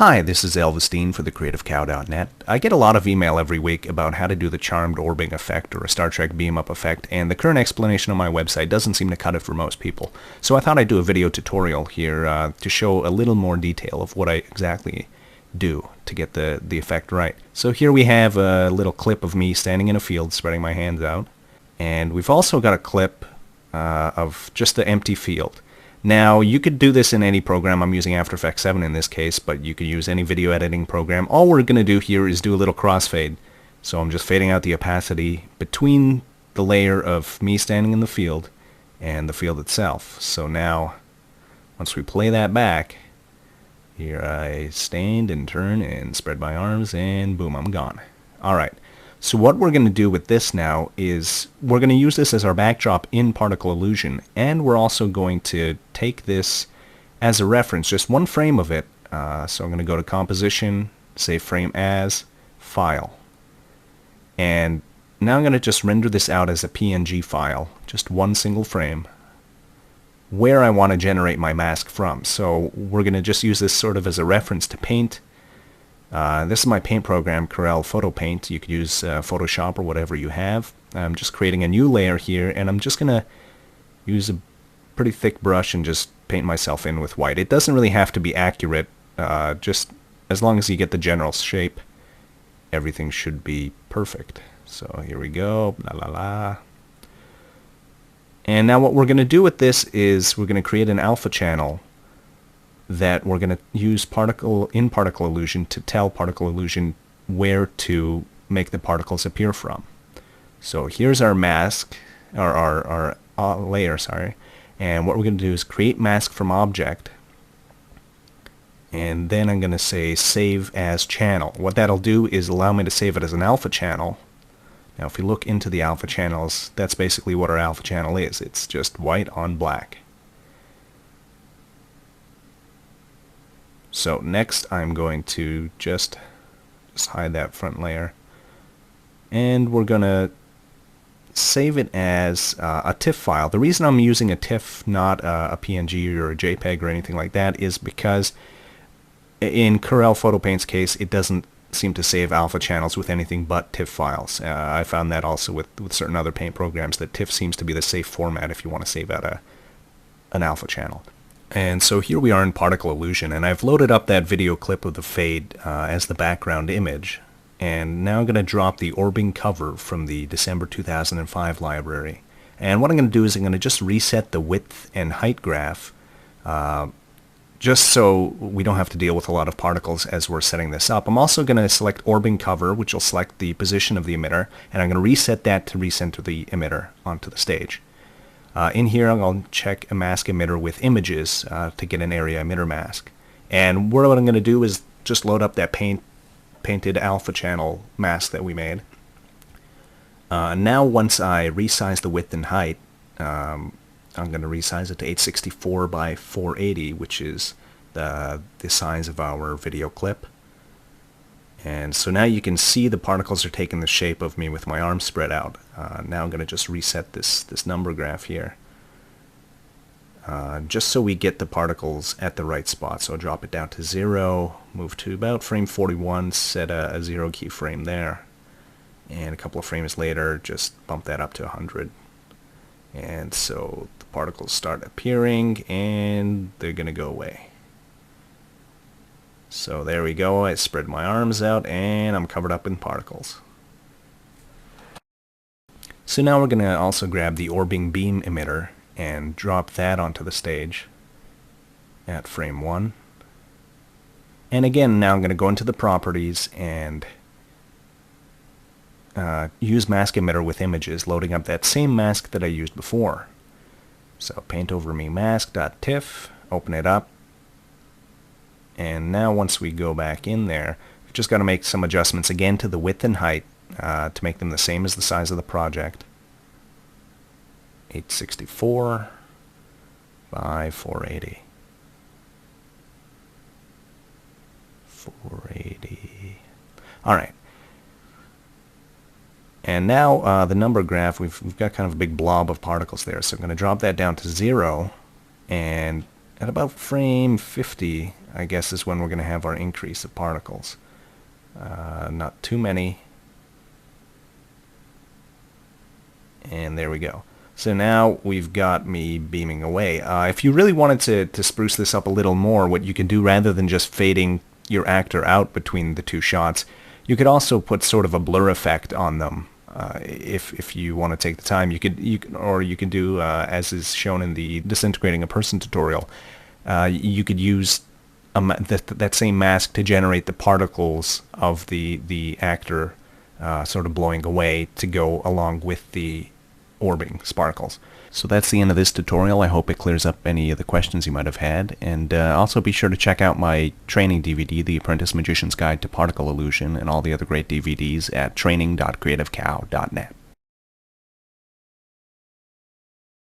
Hi, this is Elvis Dean for thecreativecow.net. I get a lot of email every week about how to do the charmed Orbing effect or a Star Trek beam-up effect, and the current explanation on my website doesn't seem to cut it for most people. So I thought I'd do a video tutorial here to show a little more detail of what I exactly do to get the effect right. So here we have a little clip of me standing in a field spreading my hands out, and we've also got a clip of just the empty field. Now, you could do this in any program. I'm using After Effects 7 in this case, but you could use any video editing program. All we're going to do here is do a little crossfade. So I'm just fading out the opacity between the layer of me standing in the field and the field itself. So now, once we play that back, here I stand and turn and spread my arms, and boom, I'm gone. Alright. So what we're going to do with this now is we're going to use this as our backdrop in Particle Illusion, and we're also going to take this as a reference, just one frame of it. So I'm going to go to Composition, Save Frame As, File. And now I'm going to just render this out as a PNG file, just one single frame, where I want to generate my mask from. So we're going to just use this sort of as a reference to paint. This is my paint program, Corel Photo Paint. You could use Photoshop or whatever you have. I'm just creating a new layer here, and I'm just going to use a pretty thick brush and just paint myself in with white. It doesn't really have to be accurate, just as long as you get the general shape, everything should be perfect. So here we go, la la la. And now what we're going to do with this is we're going to create an alpha channel that we're going to use Particle Illusion to tell Particle Illusion where to make the particles appear from. So here's our mask, or our layer, sorry. And what we're going to do is create mask from object. And then I'm going to say save as channel. What that'll do is allow me to save it as an alpha channel. Now if we look into the alpha channels, that's basically what our alpha channel is. It's just white on black. So next I'm going to just hide that front layer, and we're going to save it as a TIFF file. The reason I'm using a TIFF, not a PNG or a JPEG or anything like that, is because in Corel Photo Paint's case it doesn't seem to save alpha channels with anything but TIFF files. I found that also with certain other paint programs, that TIFF seems to be the safe format if you want to save out an alpha channel. And so here we are in Particle Illusion, and I've loaded up that video clip of the fade as the background image. And now I'm going to drop the Orbing cover from the December 2005 library. And what I'm going to do is I'm going to just reset the width and height graph, just so we don't have to deal with a lot of particles as we're setting this up. I'm also going to select Orbing cover, which will select the position of the emitter, and I'm going to reset that to recenter the emitter onto the stage. In here I'll check a mask emitter with images to get an area emitter mask. And what I'm going to do is just load up that painted alpha channel mask that we made. Now once I resize the width and height, I'm going to resize it to 864 by 480, which is the size of our video clip. And so now you can see the particles are taking the shape of me with my arms spread out. Now I'm going to just reset this number graph here, just so we get the particles at the right spot. So I'll drop it down to 0, move to about frame 41, set a 0 keyframe there, and a couple of frames later just bump that up to 100. And so the particles start appearing, and they're going to go away. So there we go, I spread my arms out and I'm covered up in particles. So now we're going to also grab the Orbing beam emitter and drop that onto the stage at frame 1. And again, now I'm going to go into the properties and use mask emitter with images, loading up that same mask that I used before. So paint over me mask.tiff, open it up. And now once we go back in there, we've just got to make some adjustments again to the width and height to make them the same as the size of the project. 864 by 480. 480. Alright. And now the number graph, we've got kind of a big blob of particles there. So I'm going to drop that down to 0, and at about frame 50, I guess, is when we're going to have our increase of particles. Not too many. And there we go. So now we've got me beaming away. If you really wanted to spruce this up a little more, what you can do, rather than just fading your actor out between the two shots, you could also put sort of a blur effect on them. If you want to take the time, you could do as is shown in the Disintegrating a Person tutorial. You could use that same mask to generate the particles of the actor sort of blowing away to go along with the orbing sparkles. So that's the end of this tutorial. I hope it clears up any of the questions you might have had, and also be sure to check out my training DVD, The Apprentice Magician's Guide to Particle Illusion, and all the other great DVDs at training.creativecow.net.